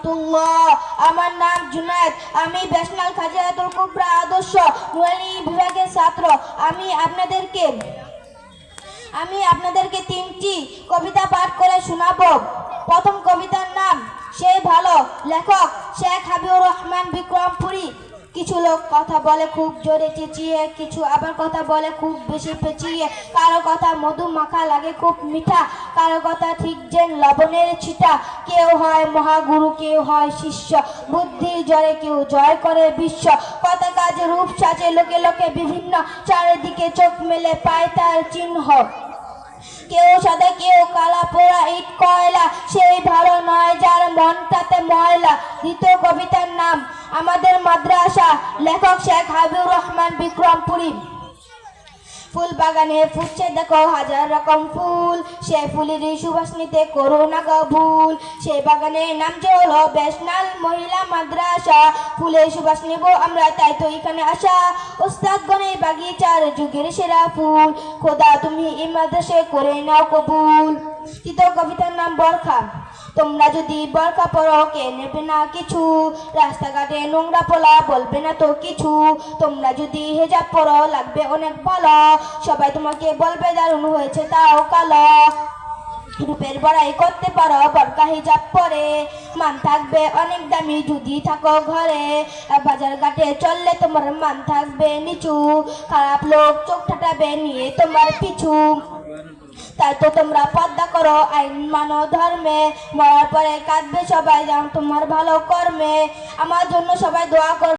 রাহমাতুল্লাহ। আমার নাম জুনায়েদ। আমি ব্যাশনাল খাজিয়াতুল কুবরা আদর্শ নুরানি বিভাগের ছাত্র। আমি আপনাদেরকে তিনটি কবিতা পাঠ করে শোনাবো। প্রথম কবিতার নাম সে ভালো, লেখক শেখ হাবিবুর রহমান বিক্রমপুরী। কিছু লোক কথা বলে খুব জোরে চেঁচিয়ে, কিছু আবার কথা বলে খুব বেশি পেঁচিয়ে। কারো কথা মধু মাখা লাগে খুব মিঠা, কারো কথা ঠিক যেন লবণের ছিটা। কেউ হয় মহাগুরু, কেউ হয় শিষ্য, বুদ্ধির জয় কেউ জয় করে বিশ্ব। কথা কাজে রূপ সাজে লোকে লোকে বিভিন্ন, চারিদিকে চোখ মেলে পায় তার চিহ্ন। কেউ সাদা কেউ কালা, পোড়া ইট কয়লা, সেই ভালো নয় যার মনটাতে ময়লা। দ্বিতীয় কবিতার নাম আমাদের মাদ্রাসা, লেখক শেখ হাবিবুর রহমান বিক্রমপুরী। ফুল বাগানে ফুটছে দেখো হাজার রকম ফুল, সে ফুলের সুবাস নিতে করো না গো ভুল। সে বাগানের নাম যে হলো ব্যাশনাল মহিলা মাদ্রাসা, ফুলের সুবাস নেব আমরা তাই তো এখানে আসা। ওস্তাদ গণে বাগিচার যুগের সেরা ফুল, খোদা তুমি এই মাদ্রাসায় করে নাও কবুল। তৃতীয় কবিতার নাম বরখা। তোমরা যদি বরখা পরো কে নেবে না কিছু, রাস্তাঘাটে নোংরা পোলা বলবে না তো কিছু। তোমরা যদি হেজাব পরো লাগবে অনেক ভালো, সবাই তোমাকে বলবে দারুণ হয়েছে তাও কালো। রূপের বড়াই করতে পারো বরখা হিজাব পরে, মান থাকবে অনেক দামি যদি থাকো ঘরে। বাজার ঘাটে চললে তোমার মান থাকবে নিচু, খারাপ লোক চোখ ঠাটাবে নিয়ে তোমার পিছু। তাই তো তোমরা পর্দা করো, আইন মানো ধর্মে, মরার পরে কাঁদবে সবাই তোমার ভালো কর্মে। আমার জন্য সবাই দোয়া করবে।